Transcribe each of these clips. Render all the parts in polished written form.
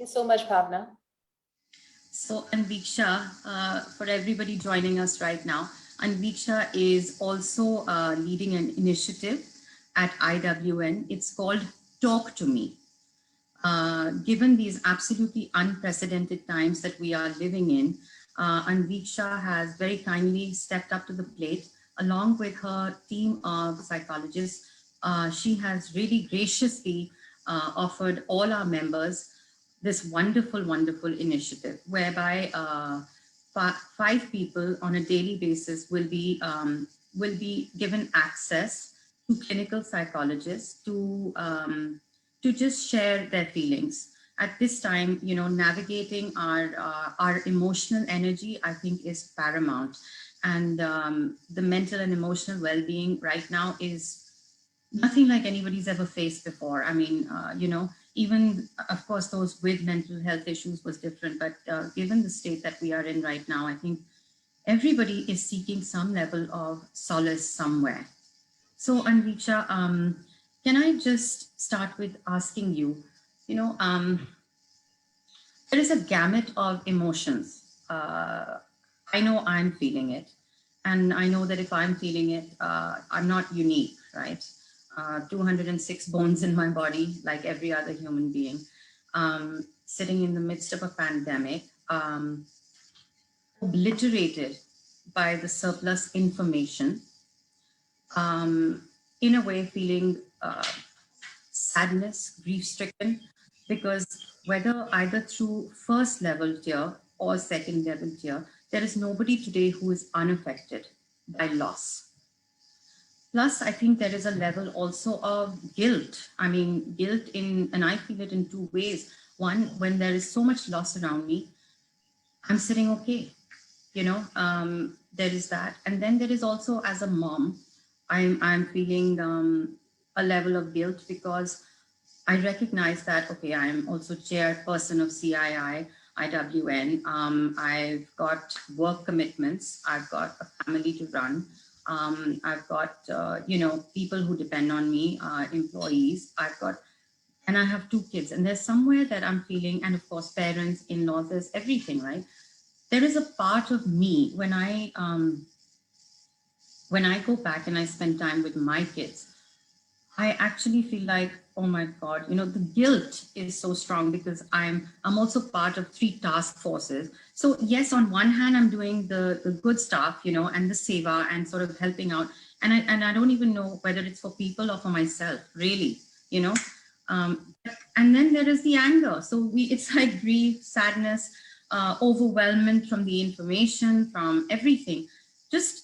you so much, Bhavna. So Anveeksha, for everybody joining us right now, Anveeksha is also leading an initiative at IWN. It's called Talk to Me. Given these absolutely unprecedented times that we are living in, Anveeksha has very kindly stepped up to the plate along with her team of psychologists. She has really graciously offered all our members this wonderful, wonderful initiative whereby 5 people on a daily basis will be given access to clinical psychologists to just share their feelings. At this time, you know, navigating our emotional energy, I think, is paramount. And the mental and emotional well-being right now is nothing like anybody's ever faced before. I mean, you know, even, of course, those with mental health issues was different, but given the state that we are in right now, I think everybody is seeking some level of solace somewhere. So, Anveeksha, can I just start with asking you, you know, there is a gamut of emotions. I know I'm feeling it. And I know that if I'm feeling it, I'm not unique, right? 206 bones in my body, like every other human being, sitting in the midst of a pandemic, obliterated by the surplus information, in a way feeling sadness, grief-stricken, because whether either through first level tier or second level tier, there is nobody today who is unaffected by loss. Plus, I think there is a level also of guilt. I mean, guilt and I feel it in 2 ways. One, when there is so much loss around me, I'm sitting okay, you know, there is that. And then there is also, as a mom, I'm feeling a level of guilt because I recognize that, okay, I'm also chairperson of CII IWN. I've got work commitments. I've got a family to run. I've got, you know, people who depend on me, employees. And I have 2 kids. And there's somewhere that I'm feeling, and of course, parents, in-laws, there's everything, right? There is a part of me when I go back and I spend time with my kids, I actually feel like, oh my God, you know, the guilt is so strong because I'm also part of 3 task forces. So yes, on one hand, I'm doing the good stuff, you know, and the seva and sort of helping out. And I don't even know whether it's for people or for myself, really, you know. And then there is the anger. So it's like grief, sadness, overwhelmment from the information, from everything. Just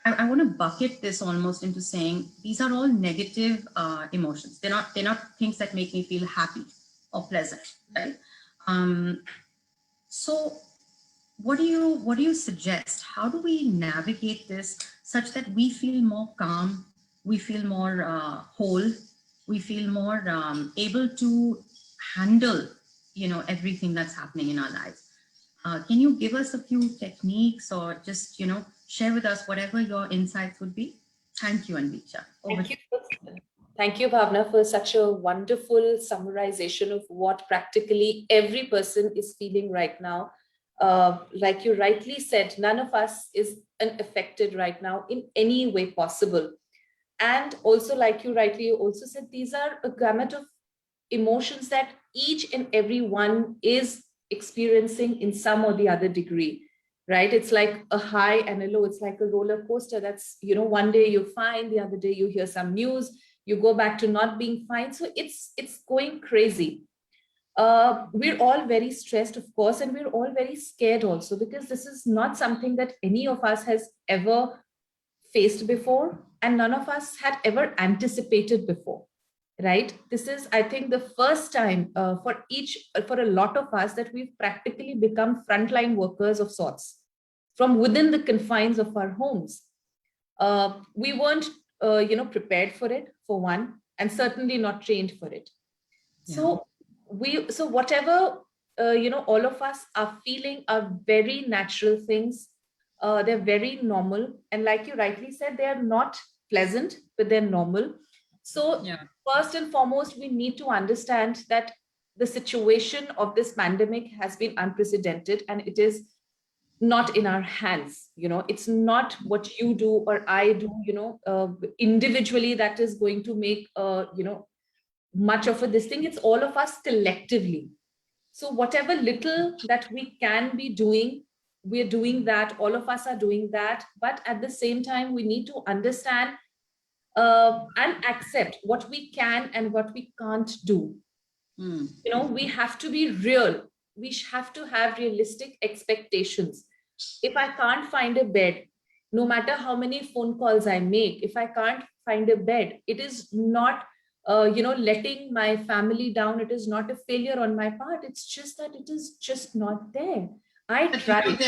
I want to bucket this almost into saying these are all negative emotions. They're not things that make me feel happy or pleasant, right? So what do you suggest? How do we navigate this such that we feel more calm, we feel more whole, we feel more able to handle, you know, everything that's happening in our lives? Can you give us a few techniques or just, you know, share with us whatever your insights would be? Thank you, Anveeksha. Thank you, Bhavna, for such a wonderful summarization of what practically every person is feeling right now. Like you rightly said, none of us is unaffected right now in any way possible. And also, like you rightly also said, these are a gamut of emotions that each and every one is experiencing in some or the other degree, right? It's like a high and a low. It's like a roller coaster. That's, you know, one day you're fine, the other day you hear some news, you go back to not being fine. So it's going crazy. We're all very stressed, of course, and we're all very scared also, because this is not something that any of us has ever faced before, and none of us had ever anticipated before. Right? This is, I think, the first time for a lot of us that we've practically become frontline workers of sorts from within the confines of our homes. We weren't, you know, prepared for it, for one, and certainly not trained for it. Yeah. So whatever, you know, all of us are feeling are very natural things. They're very normal. And like you rightly said, they are not pleasant, but they're normal. So yeah. First and foremost, we need to understand that the situation of this pandemic has been unprecedented, and it is not in our hands. It's not what you do or I do, individually, that is going to make, much of a this thing. It's all of us collectively. So whatever little that we can be doing, we're doing that. All of us are doing that. But at the same time, we need to understand and accept what we can and what we can't do. We have to be real. We have to have realistic expectations. If I can't find a bed, no matter how many phone calls I make, if I can't find a bed, it is not, letting my family down. It is not a failure on my part. It's just that it is just not there. I tried.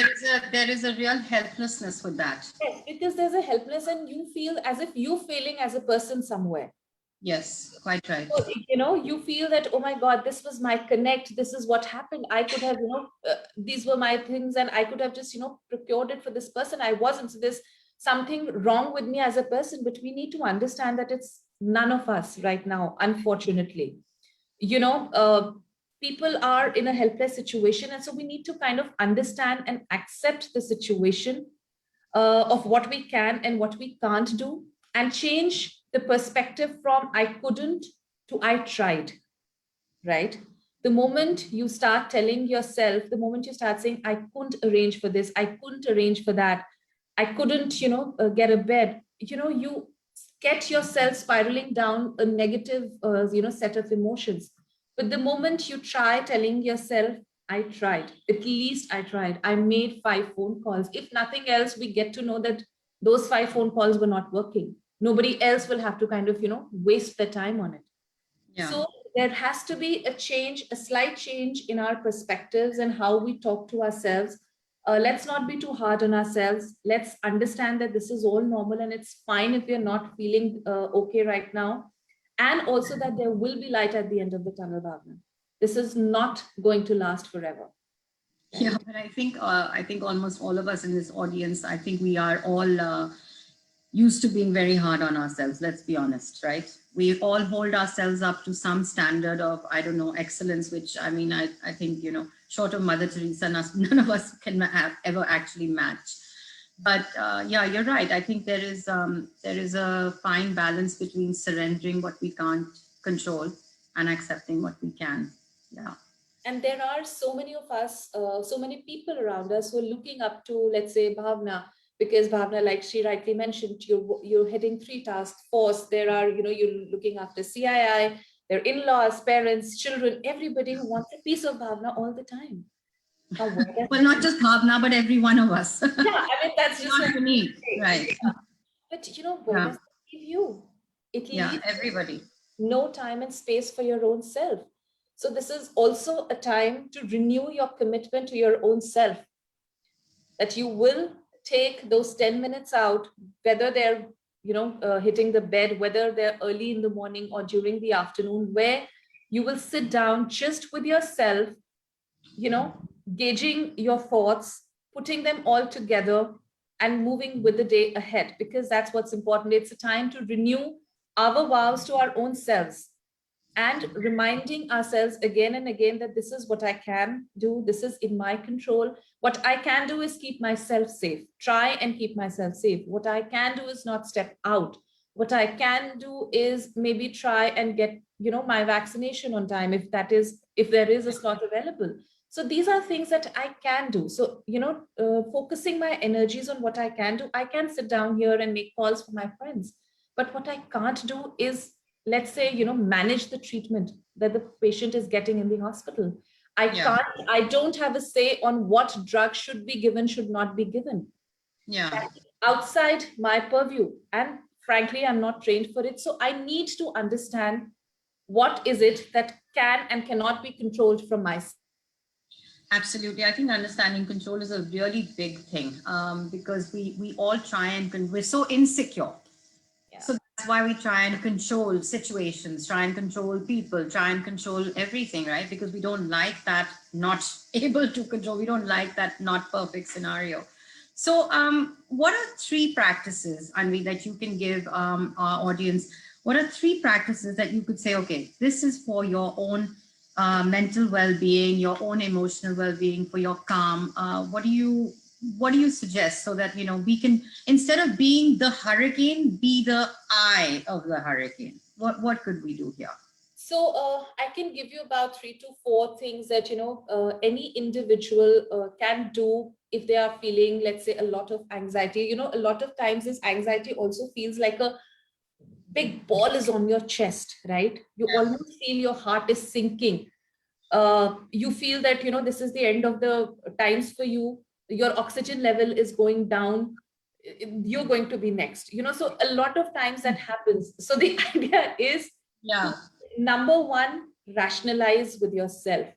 There is a real helplessness with that. Yes, because there's a helplessness, and you feel as if you're failing as a person somewhere. Yes, quite right. So, you feel that, oh my God, this was my connect. This is what happened. I could have, these were my things, and I could have just, procured it for this person. I wasn't. So there's something wrong with me as a person, but we need to understand that it's none of us right now, unfortunately. People are in a helpless situation. And so we need to kind of understand and accept the situation of what we can and what we can't do, and change the perspective from I couldn't to I tried, right? The moment you start telling yourself, the moment you start saying, I couldn't arrange for this, I couldn't arrange for that, I couldn't, get a bed, you get yourself spiraling down a negative, set of emotions. But the moment you try telling yourself, I tried, at least I tried, I made 5 phone calls. If nothing else, we get to know that those 5 phone calls were not working. Nobody else will have to kind of, waste their time on it. Yeah. So there has to be a change, a slight change in our perspectives and how we talk to ourselves. Let's not be too hard on ourselves. Let's understand that this is all normal, and it's fine if we're not feeling okay right now. And also that there will be light at the end of the tunnel, Bhavna. This is not going to last forever. Right? Yeah, but I think almost all of us in this audience, I think we are all used to being very hard on ourselves. Let's be honest, right? We all hold ourselves up to some standard of, I don't know, excellence, which I mean, I think, short of Mother Teresa, none of us can ever actually match. But yeah, you're right. I think there is a fine balance between surrendering what we can't control and accepting what we can. Yeah. And there are so many of us, so many people around us who are looking up to, let's say, Bhavna, because Bhavna, like she rightly mentioned, you're heading 3 task force. There are, you're looking after CII, their in-laws, parents, children, everybody who wants a piece of Bhavna all the time. Well, not just Bhavna, but every one of us. Yeah, I mean, that's just not unique, right? Yeah. But what does it give you? It leaves everybody no time and space for your own self. So this is also a time to renew your commitment to your own self, that you will take those 10 minutes out, whether they're hitting the bed, whether they're early in the morning or during the afternoon, where you will sit down just with yourself, gauging your thoughts, putting them all together and moving with the day ahead, because that's what's important. It's a time to renew our vows to our own selves and reminding ourselves again and again that this is what I can do. This is in my control. What I can do is keep myself safe. Try and keep myself safe. What I can do is not step out. What I can do is maybe try and get, my vaccination on time, if there is a slot available. So these are things that I can do. So, focusing my energies on what I can do. I can sit down here and make calls for my friends. But what I can't do is, let's say, manage the treatment that the patient is getting in the hospital. I don't have a say on what drug should be given, should not be given. Yeah. That's outside my purview. And frankly, I'm not trained for it. So I need to understand what is it that can and cannot be controlled from my side. Absolutely. I think understanding control is a really big thing, because we all try and we're so insecure. Yeah. So that's why we try and control situations, try and control people, try and control everything, right? Because we don't like that not able to control. We don't like that not perfect scenario. So what are 3 practices, Anvi, that you can give our audience? What are 3 practices that you could say, okay, this is for your own mental well-being, your own emotional well-being, for your calm? What do you suggest so that we can, instead of being the hurricane, be the eye of the hurricane? What could we do here? So I can give you about 3 to 4 things that any individual can do if they are feeling, let's say, a lot of anxiety. A lot of times this anxiety also feels like a big ball is on your chest, right? You almost feel your heart is sinking. You feel that this is the end of the times for you. Your oxygen level is going down. You're going to be next. So a lot of times that happens. So the idea is to, Yeah. number one, rationalize with yourself.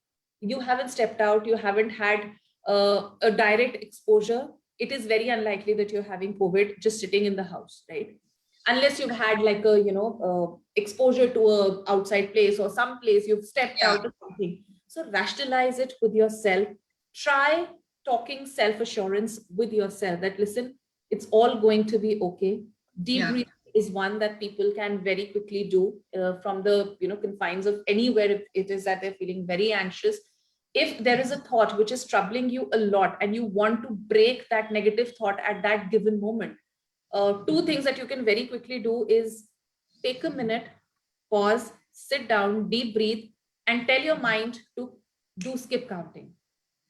You haven't stepped out. You haven't had a direct exposure. It is very unlikely that you're having COVID just sitting in the house, right? Unless you've had like a exposure to a outside place or some place you've stepped Yeah. out of something. So rationalize it with yourself. Try talking self assurance with yourself that, listen, it's all going to be okay. Deep Yeah. breathing is one that people can very quickly do from the confines of anywhere. If it is that they're feeling very anxious, if there is a thought which is troubling you a lot and you want to break that negative thought at that given moment, 2 things that you can very quickly do is take a minute, pause, sit down, deep breathe, and tell your mind to do skip counting,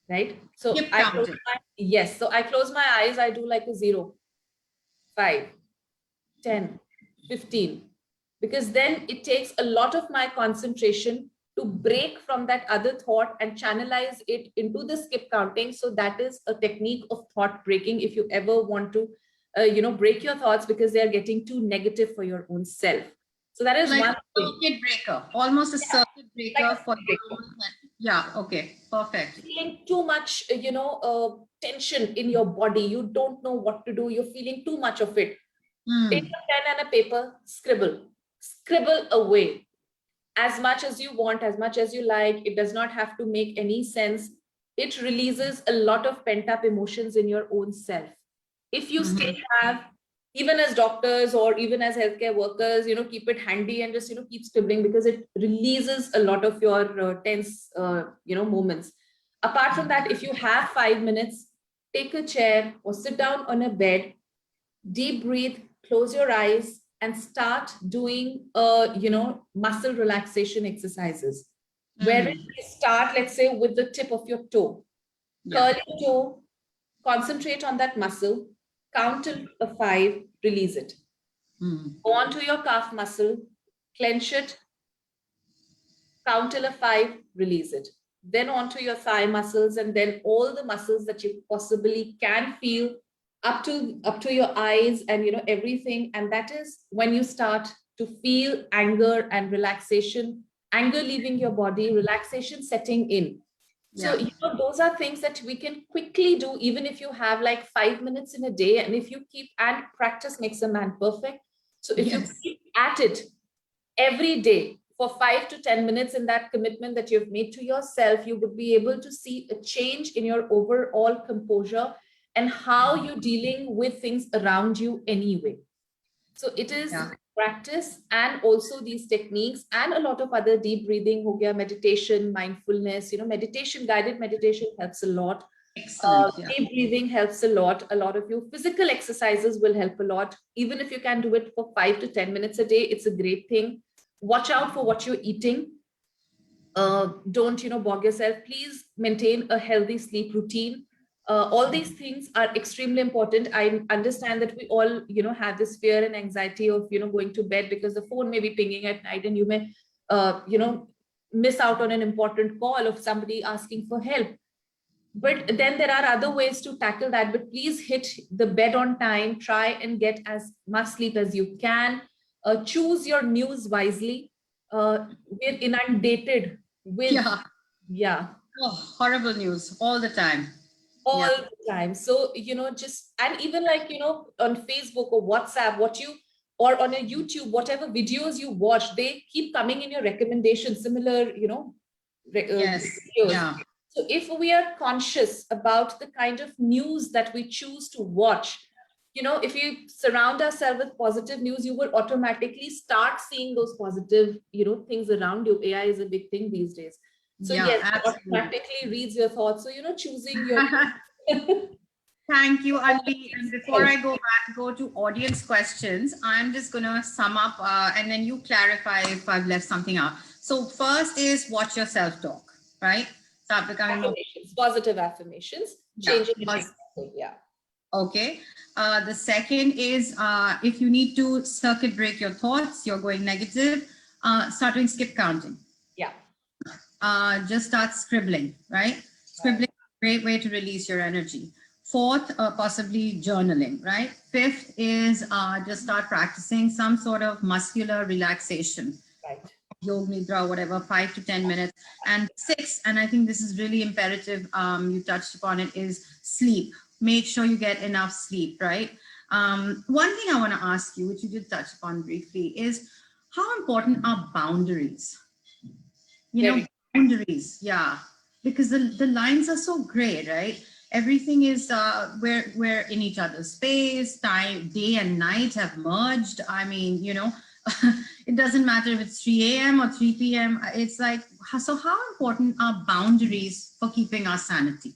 right? So Keep counting. yes, so I close my eyes, I do like a 0, 5, 10, 15, because then it takes a lot of my concentration to break from that other thought and channelize it into the skip counting. So that is a technique of thought breaking if you ever want to break your thoughts because they are getting too negative for your own self. So that is Like one a thing. circuit breaker, almost a Yeah, circuit like breaker a for circuit your breaker. own. Yeah. Okay. Perfect. Feeling too much tension in your body, you don't know what to do, you're feeling too much of it. Take Hmm. a pen and a paper, scribble away as much as you want, as much as you like. It does not have to make any sense. It releases a lot of pent up emotions in your own self. If you still Mm-hmm. have, even as doctors or even as healthcare workers, keep it handy and just, keep scribbling because it releases a lot of your tense, moments. Apart from that, if you have 5 minutes, take a chair or sit down on a bed, deep breathe, close your eyes, and start doing muscle relaxation exercises. Wherein Mm. you start, let's say, with the tip of your toe. Yeah. Curl your toe, concentrate on that muscle, count till a 5, release it. Mm. Go on to your calf muscle, clench it, count till a 5, release it. Then onto your thigh muscles, and then all the muscles that you possibly can feel up to your eyes and everything. And that is when you start to feel anger and relaxation, anger leaving your body, relaxation setting in. So Yeah. those are things that we can quickly do even if you have like 5 minutes in a day. And if you keep, and practice makes a man perfect. So if you Yes. keep at it every day for 5 to 10 minutes in that commitment that you've made to yourself, you would be able to see a change in your overall composure and how you're dealing with things around you anyway. So it is Yeah. practice and also these techniques and a lot of other deep breathing, ho gaya, meditation, mindfulness, meditation, guided meditation helps a lot. Excellent. Yeah. Deep breathing helps a lot. A lot of your physical exercises will help a lot. Even if you can do it for 5 to 10 minutes a day, it's a great thing. Watch out for what you're eating. Don't bog yourself. Please maintain a healthy sleep routine. All these things are extremely important. I understand that we all have this fear and anxiety of going to bed because the phone may be pinging at night and you may miss out on an important call of somebody asking for help. But then there are other ways to tackle that. But please hit the bed on time. Try and get as much sleep as you can. Choose your news wisely. We're inundated with, Yeah. yeah, Oh, horrible news all the time. all Yeah. the time. So, just, and even like, on Facebook or WhatsApp, or on a YouTube, whatever videos you watch, they keep coming in your recommendations, similar, Yes. videos. Yeah. So if we are conscious about the kind of news that we choose to watch, if you surround ourselves with positive news, you will automatically start seeing those positive, things around you. AI is a big thing these days. So Yeah, yes, God absolutely. practically reads your thoughts. So, choosing your Thank you, Anvi. And before help. I go to audience questions, I'm just going to sum up and then you clarify if I've left something out. So first is watch your self-talk, right? Start becoming more. Affirmations, positive affirmations, Yeah. changing it to something. Yeah. Okay. The second is if you need to circuit break your thoughts, you're going negative, start doing skip counting. Yeah. Just start scribbling, right? Scribbling is a great way to release your energy. Fourth, possibly journaling, right? Fifth is just start practicing some sort of muscular relaxation. Right. Yog nidra, whatever, 5 to 10 minutes. And six, and I think this is really imperative, you touched upon it, is sleep. Make sure you get enough sleep, right? One thing I want to ask you, which you did touch upon briefly, is how important are boundaries? Very. Boundaries, yeah, because the lines are so gray, right? Everything is we're in each other's space. Time, day and night have merged. I mean, it doesn't matter if it's 3 a.m. or 3 p.m. It's like, so how important are boundaries for keeping our sanity?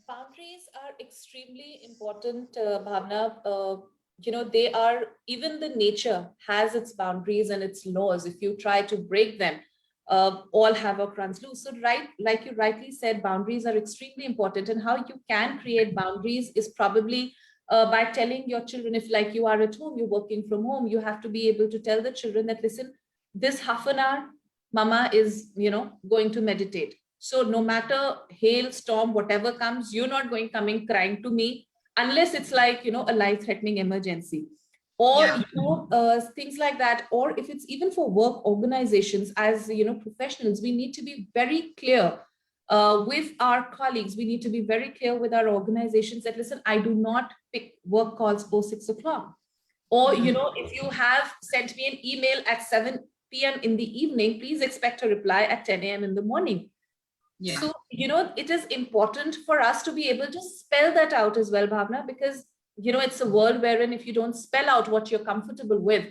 Boundaries are extremely important, Bhavna. They are, even the nature has its boundaries and its laws. If you try to break them, all havoc runs loose. So, right, like you rightly said, boundaries are extremely important. And how you can create boundaries is probably by telling your children, if like you are at home, you're working from home, you have to be able to tell the children that, listen, this half an hour, mama is, going to meditate. So no matter hail, storm, whatever comes, you're not coming crying to me unless it's like, a life-threatening emergency. Or, Yeah, things like that. Or if it's even for work organizations, as, professionals, we need to be very clear with our colleagues. We need to be very clear with our organizations that, listen, I do not pick work calls post 6 o'clock. Or, if you have sent me an email at 7 p.m. in the evening, please expect a reply at 10 a.m. in the morning. yeah, So, it is important for us to be able to spell that out as well, Bhavna, because, it's a world wherein if you don't spell out what you're comfortable with,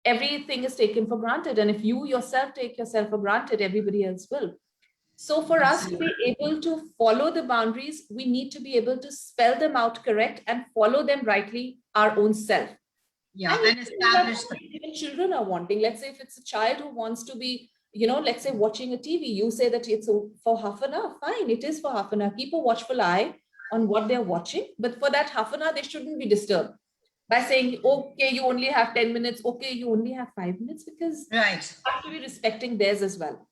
everything is taken for granted. And if you yourself take yourself for granted, everybody else will. So for us to absolutely. be able to follow the boundaries, we need to be able to spell them out correct and follow them rightly our own self. Yeah, And and that's establish what even children are wanting. Let's say if it's a child who wants to be, let's say watching a TV, you say that it's for half an hour. Fine, it is for half an hour. Keep a watchful eye on what they're watching. But for that half an hour, they shouldn't be disturbed by saying, okay, you only have 10 minutes. Okay, you only have 5 minutes, because right. you have to be respecting theirs as well.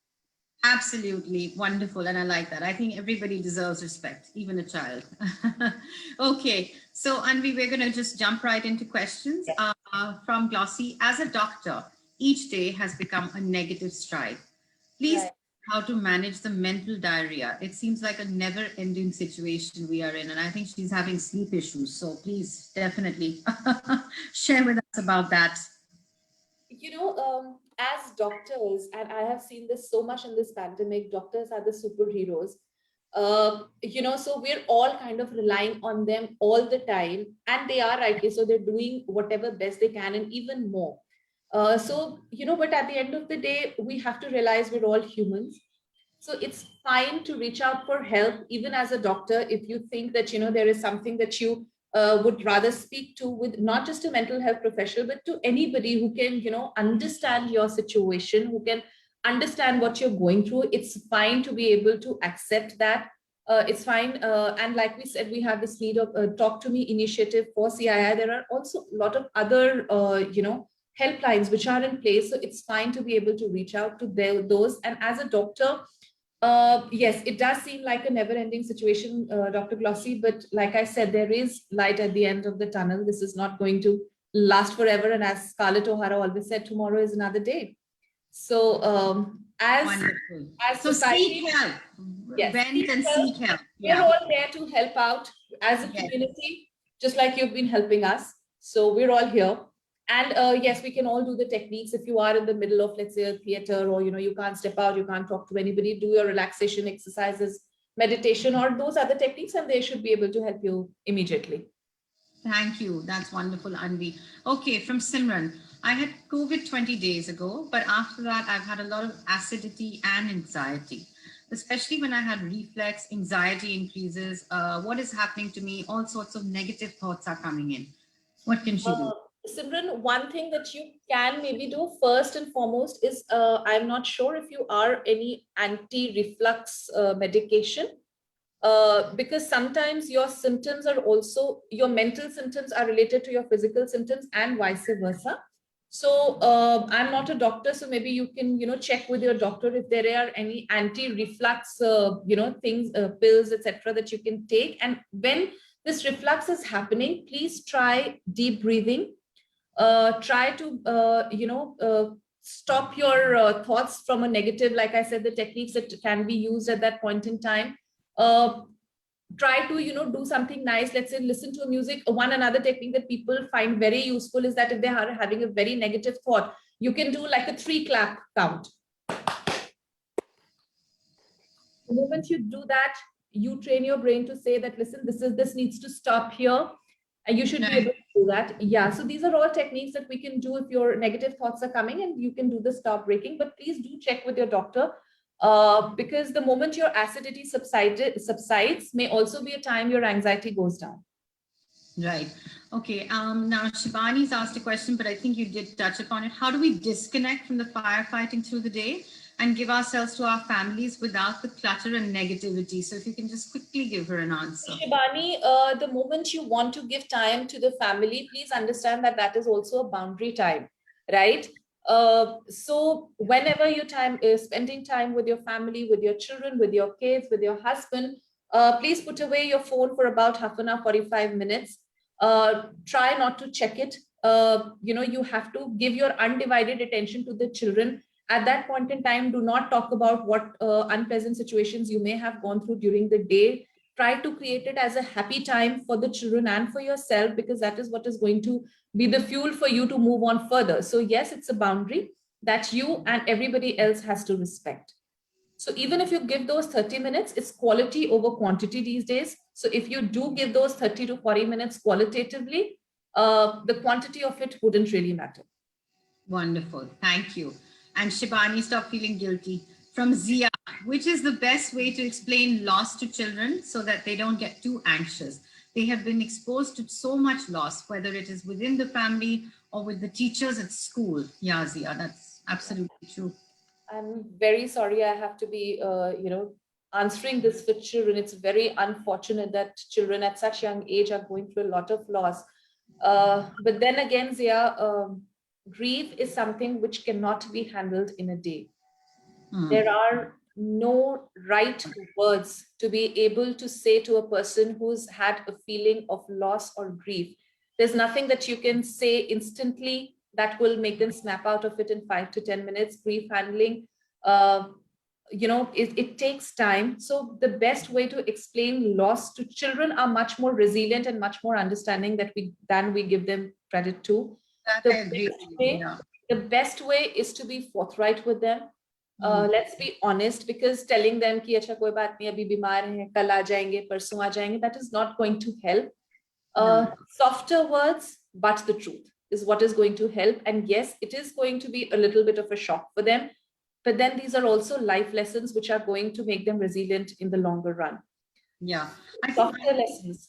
Absolutely wonderful. And I like that. I think everybody deserves respect, even a child. Okay. So, Anvi, we're going to just jump right into questions from Glossy. As a doctor, each day has become a negative stride. Please Right. how to manage the mental diarrhea. It seems like a never ending situation we are in. And I think she's having sleep issues. So please definitely share with us about that. As doctors, and I have seen this so much in this pandemic, doctors are the superheroes. So we're all kind of relying on them all the time, and they are rightly so. They're doing whatever best they can, and even more. But at the end of the day, we have to realize we're all humans. So it's fine to reach out for help, even as a doctor, if you think that, there is something that you would rather speak to with not just a mental health professional, but to anybody who can, understand your situation, who can understand what you're going through. It's fine to be able to accept that. It's fine. And like we said, we have this need of Talk to Me initiative for CII. There are also a lot of other, helplines which are in place. So it's fine to be able to reach out to those. And as a doctor, yes, it does seem like a never-ending situation, Dr. Glossy, but like I said, there is light at the end of the tunnel. This is not going to last forever. And as Scarlett O'Hara always said, tomorrow is another day. So Wonderful. as So seek society, help. yes, Vent and help. seek help. We're Yeah. all there to help out as a Yes. community, just like you've been helping us. So we're all here. And yes, we can all do the techniques. If you are in the middle of, let's say, a theater, or you can't step out, you can't talk to anybody, do your relaxation exercises, meditation, or those other techniques, and they should be able to help you immediately. Thank you. That's wonderful, Anvi. Okay, from Simran. I had COVID 20 days ago, but after that, I've had a lot of acidity and anxiety. especially when I had reflex, anxiety increases. What is happening to me? All sorts of negative thoughts are coming in. What can she do? Simran, one thing that you can maybe do first and foremost is, I'm not sure if you are any anti-reflux medication, because sometimes your symptoms are also, your mental symptoms are related to your physical symptoms and vice versa. So I'm not a doctor, so maybe you can, check with your doctor if there are any anti-reflux, things, pills, etc., that you can take. And when this reflux is happening, please try deep breathing. Try to, stop your thoughts from a negative. Like I said, the techniques that can be used at that point in time. Uh, Try to do something nice. Let's say listen to music. One another technique that people find very useful is that if they are having a very negative thought, you can do like a 3 clap count. The moment you do that, you train your brain to say that, listen, this needs to stop here, and you should be able to do that. Yeah, so these are all techniques that we can do if your negative thoughts are coming, and you can do the stop breaking. But please do check with your doctor, because the moment your acidity subsides may also be a time your anxiety goes down. Right. Okay. Now Shivani's asked a question, but I think you did touch upon it. How do we disconnect from the firefighting through the day and give ourselves to our families without the clutter and negativity? So if you can just quickly give her an answer. Shivani, the moment you want to give time to the family, please understand that that is also a boundary time, right? So whenever your time is spending time with your family, with your children, with your kids, with your husband, please put away your phone for about half an hour, 45 minutes. Try not to check it. You have to give your undivided attention to the children. At that point in time, do not talk about what unpleasant situations you may have gone through during the day. Try to create it as a happy time for the children and for yourself, because that is what is going to be the fuel for you to move on further. So yes, it's a boundary that you and everybody else has to respect. So even if you give those 30 minutes, it's quality over quantity these days. So if you do give those 30 to 40 minutes qualitatively, the quantity of it wouldn't really matter. Wonderful. Thank you. And Shibani, stop feeling guilty. From Zia, which is the best way to explain loss to children so that they don't get too anxious? They have been exposed to so much loss, whether it is within the family or with the teachers at school. Yeah, Zia, that's absolutely true. I'm very sorry I have to be, answering this for children. It's very unfortunate that children at such young age are going through a lot of loss. But then again, Zia, grief is something which cannot be handled in a day. There are no right words to be able to say to a person who's had a feeling of loss or grief. There's nothing that you can say instantly that will make them snap out of it in 5 to 10 minutes. Grief handling, uh, it takes time. So the best way to explain loss to children are much more resilient and much more understanding than we give them credit to. That I agree with you, yeah. The best way is to be forthright with them. Let's be honest, because telling them कि अच्छा कोई बात नहीं, अभी बीमार हैं, कल आ जाएंगे, परसों आ जाएंगे, that is not going to help. Softer words, but the truth is what is going to help. And yes, it is going to be a little bit of a shock for them, but then these are also life lessons which are going to make them resilient in the longer run. Yeah, I think softer lessons.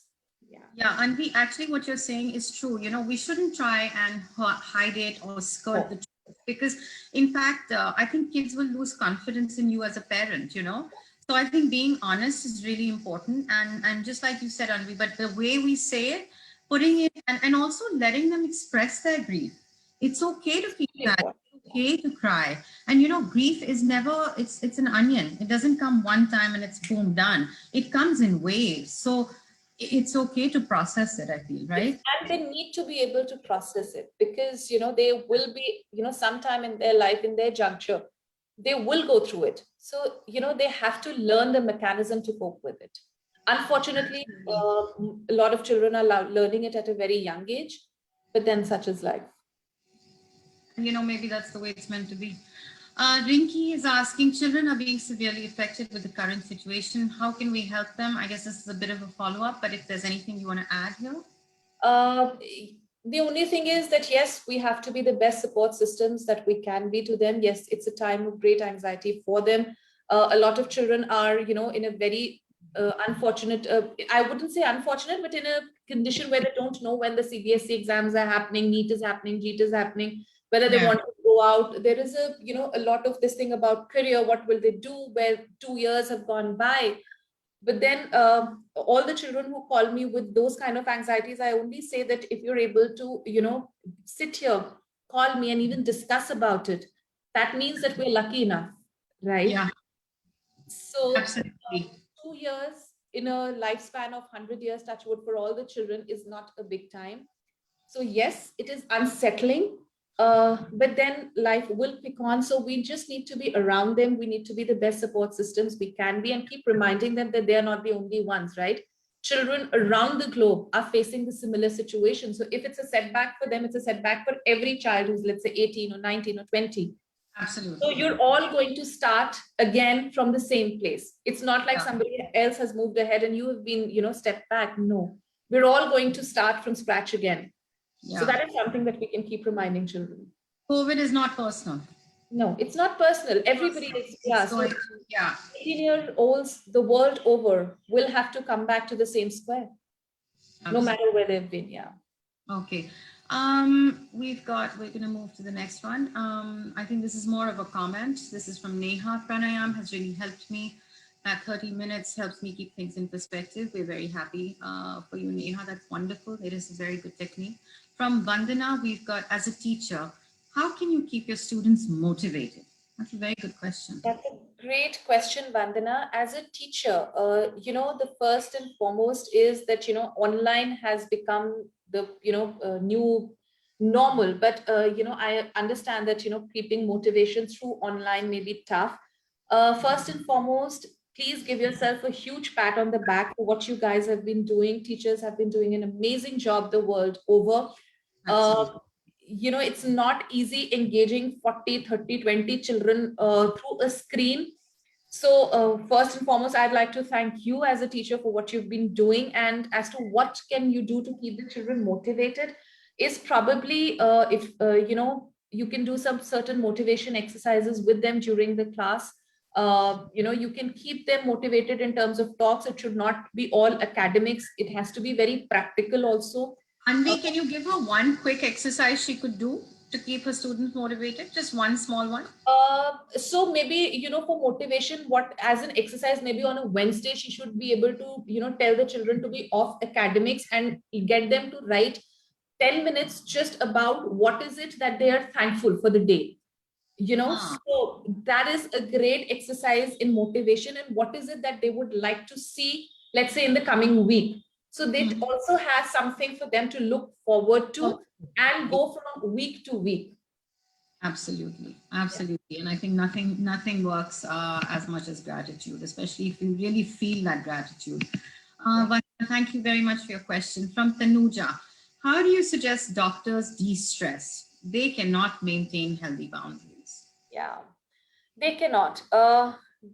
Yeah, and actually what you're saying is true. We shouldn't try and hide it or skirt the truth, because in fact, I think kids will lose confidence in you as a parent, So I think being honest is really important. And just like you said, Anvi, but the way we say it, putting it, and also letting them express their grief. It's okay to feel sad. It's okay to cry. And grief is never, it's an onion. It doesn't come one time and it's boom, done. It comes in waves. So it's okay to process it, I feel, right? And they need to be able to process it, because they will be, sometime in their life, in their juncture, they will go through it. So they have to learn the mechanism to cope with it. Unfortunately, a lot of children are learning it at a very young age, but then such is life. Maybe that's the way it's meant to be. Rinky is asking, children are being severely affected with the current situation. How can we help them? I guess this is a bit of a follow-up, but if there's anything you want to add here? The only thing is that, yes, we have to be the best support systems that we can be to them. Yes, it's a time of great anxiety for them. A lot of children are, in a very unfortunate, I wouldn't say unfortunate, but in a condition where they don't know when the CBSE exams are happening, NEET is happening, GEAT is happening, whether they Yeah. want to go out. There is a lot of this thing about career. What will they do where 2 years have gone by? But then all the children who call me with those kind of anxieties, I only say that if you're able to, sit here, call me and even discuss about it, that means that we're lucky enough, right? Yeah, So absolutely. 2 years in a lifespan of 100 years, touch wood, for all the children is not a big time. So yes, it is unsettling, but then life will pick on. So we just need to be around them. We need to be the best support systems we can be, and keep reminding them that they are not the only ones, right? Children around the globe are facing the similar situation. So if it's a setback for them, it's a setback for every child who's, let's say, 18 or 19 or 20. So Absolutely. you're all going to start again from the same place. It's not like Yeah. somebody else has moved ahead and you have been, stepped back. No, we're all going to start from scratch again. So Yeah. that is something that we can keep reminding children. COVID is not personal. No, it's not personal. Everybody Personal. is, yeah. It's So going to, yeah. 18-year-olds the world over will have to come back to the same square, no Absolutely. matter where they've been. Yeah. Okay. We're going to move to the next one. I think this is more of a comment. This is from Neha. Pranayam has really helped me. That 30 minutes helps me keep things in perspective. We're very happy for you, Neha. That's wonderful. It is a very good technique. From Vandana, we've got, as a teacher, how can you keep your students motivated? That's a very good question. That's a great question, Vandana. As a teacher, the first and foremost is that, online has become the, new normal. But, I understand that, keeping motivation through online may be tough. First and foremost, please give yourself a huge pat on the back for what you guys have been doing. Teachers have been doing an amazing job the world over. Uh, Absolutely. it's not easy engaging 40, 30, 20 children through a screen. So first and foremost, I'd like to thank you as a teacher for what you've been doing. And as to what can you do to keep the children motivated is probably if you can do some certain motivation exercises with them during the class. You can keep them motivated in terms of talks. It should not be all academics. It has to be very practical also. Anvi, can you give her one quick exercise she could do to keep her students motivated? Just one small one. So maybe, for motivation, what as an exercise, maybe on a Wednesday, she should be able to, tell the children to be off academics and get them to write 10 minutes just about what is it that they are thankful for the day. Ah, So that is a great exercise in motivation, and what is it that they would like to see, let's say, in the coming week. So they mhm. also has something for them to look forward to and Okay. go from week to week. Absolutely, Yeah. absolutely, and I think nothing works as much as gratitude, especially if you really feel that gratitude. Yeah. But thank you very much for your question. From Tanuja, how do you suggest doctors de-stress? They cannot maintain healthy boundaries. Yeah. They cannot.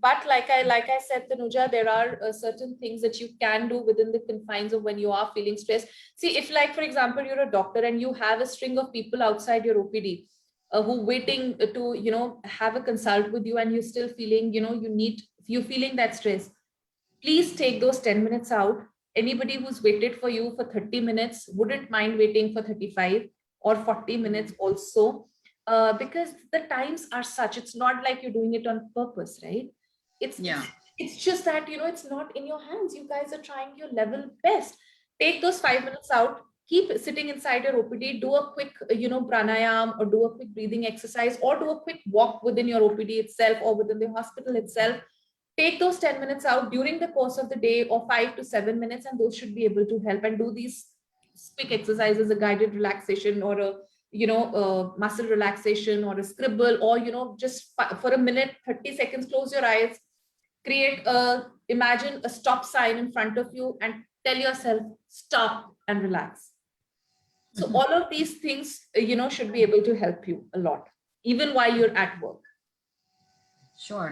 But like I said, Tanuja, there are certain things that you can do within the confines of when you are feeling stressed. See, if like, for example, you're a doctor and you have a string of people outside your OPD who waiting to, have a consult with you, and you're still feeling, you're feeling that stress, please take those 10 minutes out. Anybody who's waited for you for 30 minutes wouldn't mind waiting for 35 or 40 minutes also, because the times are such. It's not like you're doing it on purpose, right? It's Yeah. it's it's just that, it's not in your hands. You guys are trying your level best. Take those 5 minutes out. Keep sitting inside your OPD. Do a quick, pranayam, or do a quick breathing exercise, or do a quick walk within your OPD itself or within the hospital itself. Take those 10 minutes out during the course of the day, or 5 to 7 minutes, and those should be able to help. And do these quick exercises, a guided relaxation, or a, muscle relaxation, or a scribble, or, just for a minute, 30 seconds, close your eyes, imagine a stop sign in front of you, and tell yourself stop and relax. So Mhm. all of these things, should be able to help you a lot, even while you're at work. Sure.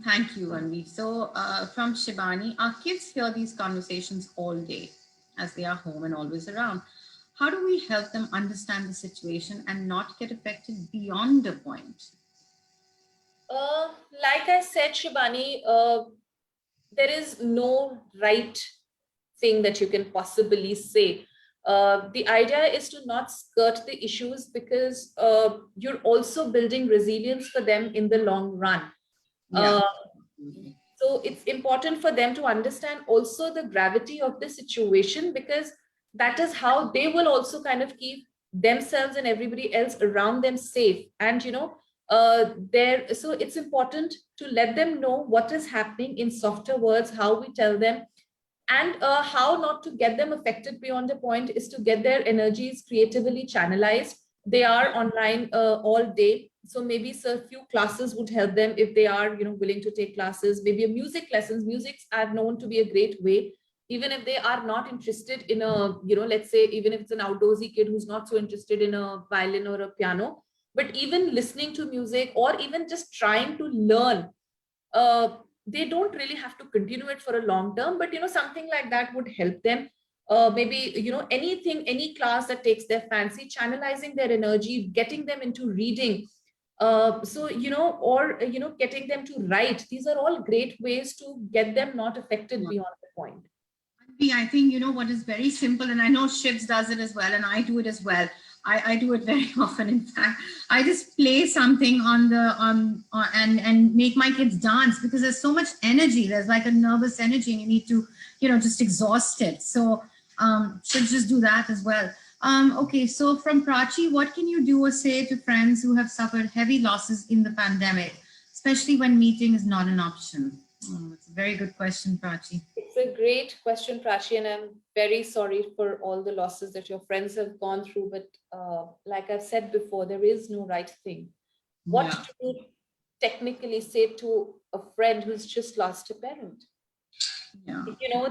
Thank you, Anvi. So, from Shibani, our kids hear these conversations all day as they are home and always around. How do we help them understand the situation and not get affected beyond a point? Uh, like I said, Shibani, there is no right thing that you can possibly say. The idea is to not skirt the issues, because you're also building resilience for them in the long run. Yeah. Uh, so it's important for them to understand also the gravity of the situation, because that is how they will also kind of keep themselves and everybody else around them safe. And there, so it's important to let them know what is happening in softer words, how we tell them, and how not to get them affected beyond a point is to get their energies creatively channelized. They are online all day, so maybe a few classes would help them if they are willing to take classes. Maybe a music lessons, musics are known to be a great way, even if they are not interested in a let's say, even if it's an outdoorsy kid who's not so interested in a violin or a piano, but even listening to music or even just trying to learn, uh, they don't really have to continue it for a long term, but something like that would help them. Maybe anything, any class that takes their fancy, channelizing their energy, getting them into reading, so or getting them to write. These are all great ways to get them not affected beyond the point. I think, what is very simple, and I know Shivs does it as well, and I do it as well. I do it very often. In fact, I just play something on the and make my kids dance, because there's so much energy. There's like a nervous energy, and you need to, just exhaust it. So Shivs just do that as well. Okay, so from Prachi, what can you do or say to friends who have suffered heavy losses in the pandemic, especially when meeting is not an option? It's a very good question, Prachi. It's a great question, Prachi, and I'm very sorry for all the losses that your friends have gone through. But like I've said before, there is no right thing. What Yeah. to technically say to a friend who's just lost a parent? Yeah.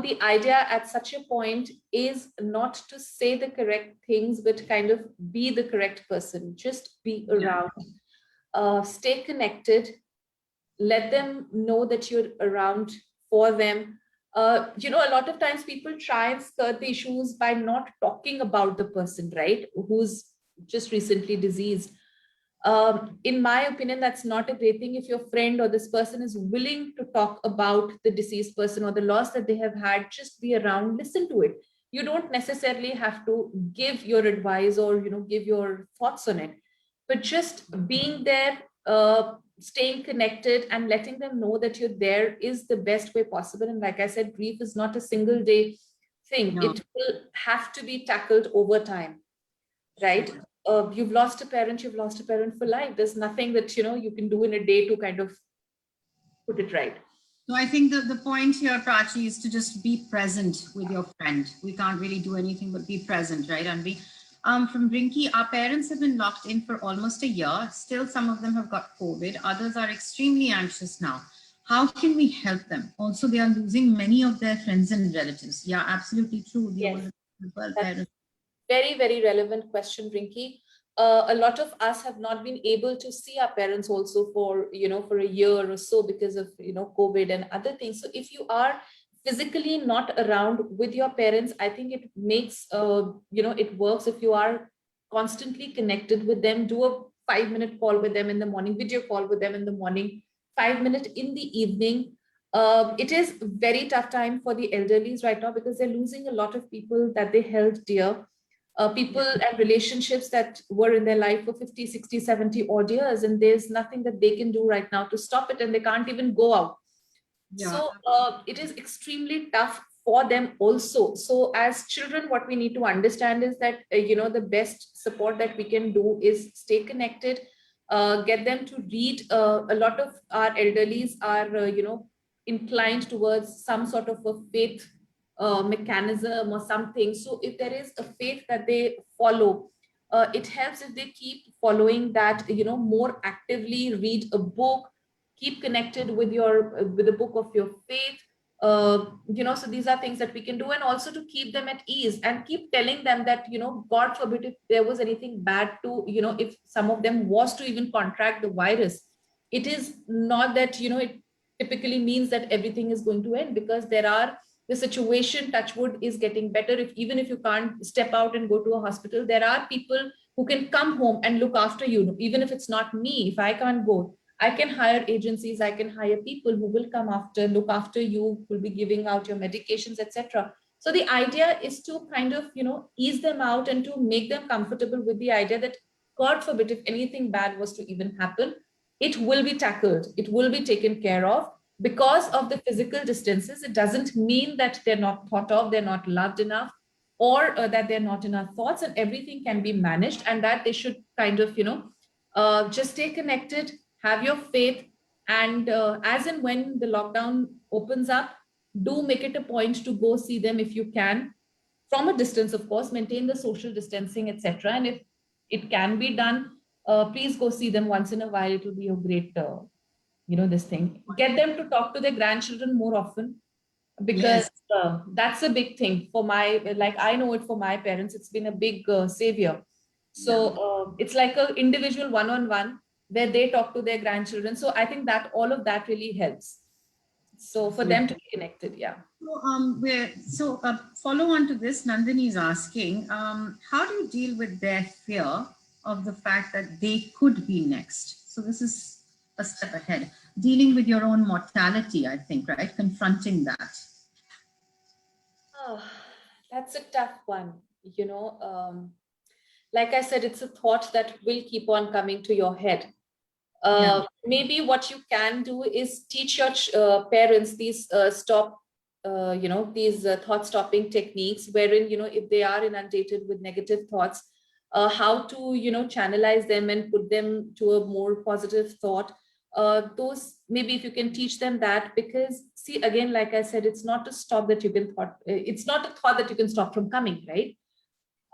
The idea at such a point is not to say the correct things, but kind of be the correct person. Just be Yeah. around, stay connected, let them know that you're around for them. A lot of times people try and skirt the issues by not talking about the person, right, who's just recently deceased. In my opinion, that's not a great thing. If your friend or this person is willing to talk about the deceased person or the loss that they have had, just be around, listen to it. You don't necessarily have to give your advice or give your thoughts on it, but just being there, staying connected and letting them know that you're there is the best way possible. And like I said, grief is not a single day thing. No. It will have to be tackled over time, right? Sure. You've lost a parent, you've lost a parent for life. There's nothing that you can do in a day to kind of put it right. So I think the point here, Prachi, is to just be present with your friend. We can't really do anything but be present, right, Anvi? From Rinky, our parents have been locked in for almost a year. Still, some of them have got COVID. Others are extremely anxious now. How can we help them? Also, they are losing many of their friends and relatives. Yeah, absolutely true. The Yes, older as well, that's parents. very, very relevant question, Rinky. A lot of us have not been able to see our parents also for for a year or so because of COVID and other things. So if you are physically not around with your parents, I think it makes it works if you are constantly connected with them. Do a 5-minute call with them in the morning, video call with them in the morning, 5 minute in the evening. It is very tough time for the elderlies right now because they're losing a lot of people that they held dear, people and relationships that were in their life for 50, 60, 70 odd years, and there's nothing that they can do right now to stop it, and they can't even go out. Yeah. So it is extremely tough for them also. So as children, what we need to understand is that the best support that we can do is stay connected, get them to read. A lot of our elderlies are inclined towards some sort of a faith mechanism or something. So if there is a faith that they follow, it helps if they keep following that, more actively, read a book, keep connected with your with the book of your faith. So these are things that we can do, and also to keep them at ease and keep telling them that god forbid if there was anything bad to if some of them was to even contract the virus, it is not that it typically means that everything is going to end, because there are the situation, touch wood, is getting better. If even if you can't step out and go to a hospital, there are people who can come home and look after you. Even if it's not me, if I can't go, I can hire agencies, I can hire people who will come after, look after you, will be giving out your medications, etc. So the idea is to kind of, ease them out and to make them comfortable with the idea that, God forbid, if anything bad was to even happen, it will be tackled, it will be taken care of. Because of the physical distances, it doesn't mean that they're not thought of, they're not loved enough, or that they're not in our thoughts, and everything can be managed, and that they should kind of, just stay connected, have your faith, and as and when the lockdown opens up, do make it a point to go see them if you can, from a distance, of course, maintain the social distancing, etc. And if it can be done, please go see them once in a while. It will be a great, this thing. Get them to talk to their grandchildren more often, because Yes. that's a big thing for my, like, I know it for my parents, it's been a big savior. Yeah. So it's like a individual one-on-one where they talk to their grandchildren. So I think that all of that really helps. So for them to be connected, yeah. So, follow on to this, Nandini is asking, how do you deal with their fear of the fact that they could be next? So this is a step ahead. Dealing with your own mortality, I think, right? Confronting that. Oh, that's a tough one. Like I said, it's a thought that will keep on coming to your head. Yeah. Maybe what you can do is teach your parents these these thought stopping techniques, wherein, if they are inundated with negative thoughts, how to, channelize them and put them to a more positive thought. Those, maybe if you can teach them that, because see, again, like I said, it's not a stop that you can thought, it's not a thought that you can stop from coming, right?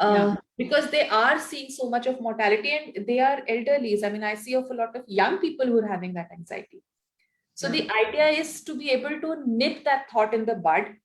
Yeah. Because they are seeing so much of mortality, and they are elderlies. I mean, I see of a lot of young people who are having that anxiety. So Yeah. the idea is to be able to nip that thought in the bud,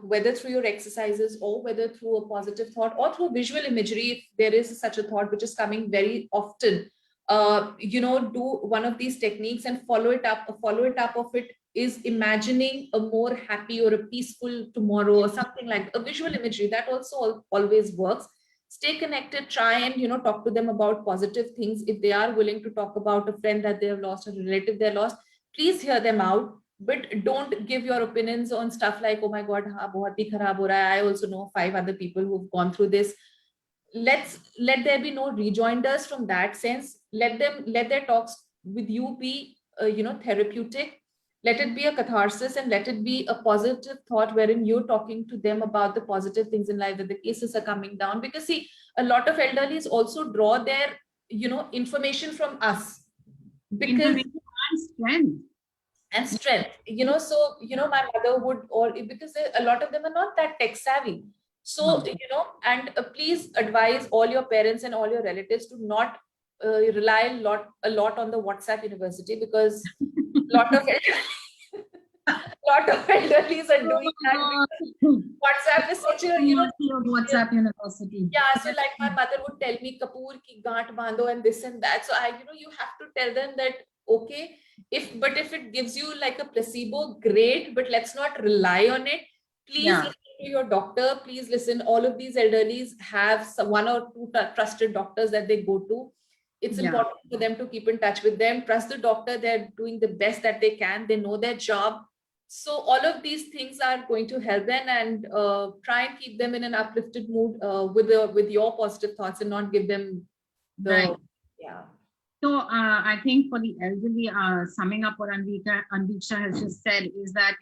whether through your exercises, or whether through a positive thought, or through visual imagery, if there is such a thought which is coming very often. Do one of these techniques and follow it up. A follow it up of it is imagining a more happy or a peaceful tomorrow, or something like a visual imagery. That also always works. Stay connected, try and, talk to them about positive things. If they are willing to talk about a friend that they have lost, or a relative they lost, please hear them out, but don't give your opinions on stuff like, oh my god, हाँ, बहुत ही खराब हो रहा है. I also know 5 other people who've gone through this. Let there be no rejoinders from that sense. Let their talks with you be therapeutic. Let it be a catharsis, and let it be a positive thought wherein you're talking to them about the positive things in life, that the cases are coming down. Because see, a lot of elderlies also draw their information from us, because Information and strength. and strength, so my mother would, or because a lot of them are not that tech savvy. So No. and please advise all your parents and all your relatives to not rely a lot on the WhatsApp university, because a lot of lot of elderlies are Oh doing my that, because God. WhatsApp is such a, University of WhatsApp University. yeah, so like my mother would tell me kapoor ki gaant bando and this and that. So I, you have to tell them that, okay, if it gives you like a placebo, great, but let's not rely on it. Please Yeah. listen to your doctor. Please listen. All of these elderlies have one or two trusted doctors that they go to. It's Yeah. important for them to keep in touch with them. Trust the doctor. They're doing the best that they can. They know their job. So all of these things are going to help them, and try and keep them in an uplifted mood, with your positive thoughts, and not give them the, Right. yeah. So I think for the elderly, summing up what Anveeksha has just said is that,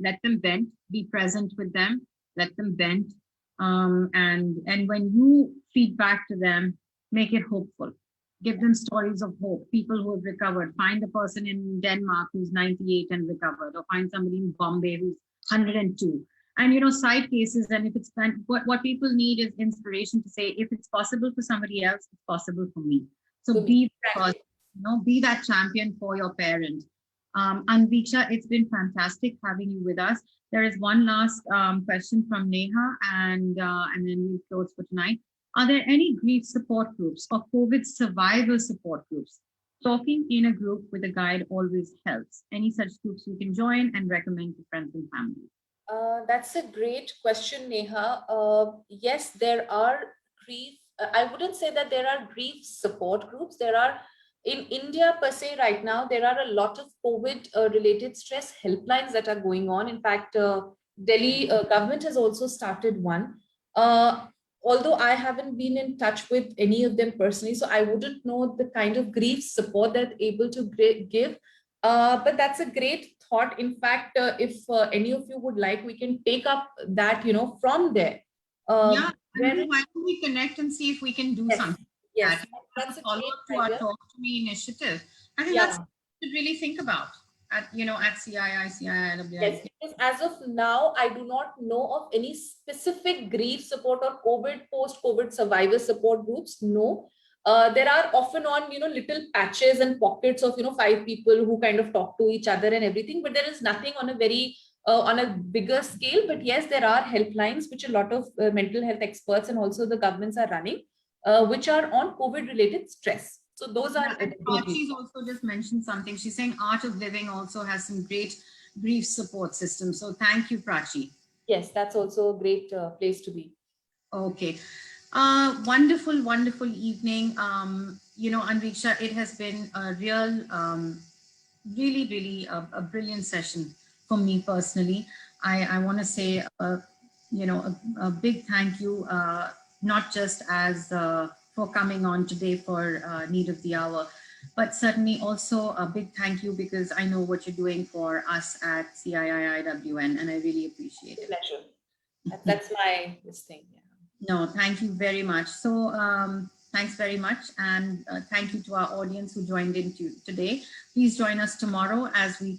let them vent, be present with them, let them vent. And when you feed back to them, make it hopeful. Give them stories of hope, people who have recovered. Find the person in Denmark who's 98 and recovered, or find somebody in Bombay who's 102. And, side cases. And if it's, and what people need is inspiration to say, if it's possible for somebody else, it's possible for me. So be be that champion for your parent. Anveeksha, it's been fantastic having you with us. There is one last question from Neha, and then we'll close for tonight. Are there any grief support groups or COVID survivor support groups? Talking in a group with a guide always helps. Any such groups you can join and recommend to friends and family? That's a great question, Neha. Yes, there are grief. I wouldn't say that there are grief support groups. There are, in India per se right now, there are a lot of COVID related stress helplines that are going on. In fact, Delhi government has also started one. Although I haven't been in touch with any of them personally, so I wouldn't know the kind of grief support they're able to give. But that's a great thought. In fact, if any of you would like, we can take up that, from there. Yeah, Where why don't we connect and see if we can do yes, something like yes, that? that's As a a follow-up to great our idea. Talk to Me initiative. I think that's Yeah. what we should really think about at, at CII Yes, IWN. because as of now, I do not know of any specific grief support or COVID, post-COVID survivor support groups. No. There are often on, little patches and pockets of, 5 people who kind of talk to each other and everything, but there is nothing on a very, on a bigger scale. But yes, there are helplines, which a lot of mental health experts and also the governments are running, which are on COVID-related stress. So those are Yeah, and Prachi's also just mentioned something. She's saying Art of Living also has some great grief support systems. So thank you, Prachi. Yes, that's also a great place to be. Okay. Wonderful, wonderful evening. Anveeksha, it has been a real, really, really a brilliant session for me personally. I want to say, a big thank you, not just as for coming on today for Need of the Hour, but certainly also a big thank you because I know what you're doing for us at CII IWN, and I really appreciate it. Pleasure. That's my thing. Yeah. No, thank you very much. So thanks very much. And thank you to our audience who joined in today. Please join us tomorrow as we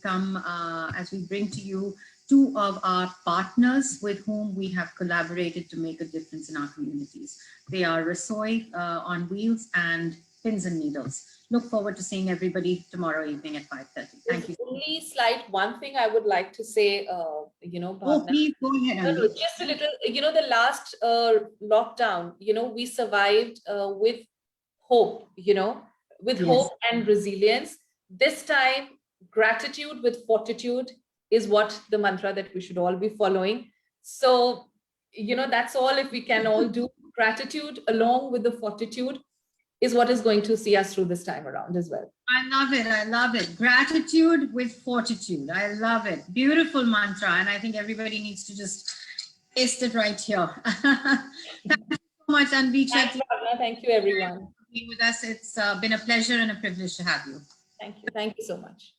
bring to you two of our partners with whom we have collaborated to make a difference in our communities. They are Rasoi on Wheels and Pins and Needles. Look forward to seeing everybody tomorrow evening at 5:30. Thank you. Only slight one thing I would like to say, Bhavna. Oh, please go ahead, No, Anvi. just a little, the last lockdown, we survived with hope, with Yes. hope and resilience. This time, gratitude with fortitude is what the mantra that we should all be following. So, that's all. If we can all do gratitude along with the fortitude is what is going to see us through this time around as well. I love it. I love it. Gratitude with fortitude. I love it. Beautiful mantra. And I think everybody needs to just paste it right here. Thank you so much, Anveeksha. Thanks, Bhavna. Thank you, everyone. For being with us. It's been a pleasure and a privilege to have you. Thank you. Thank you so much.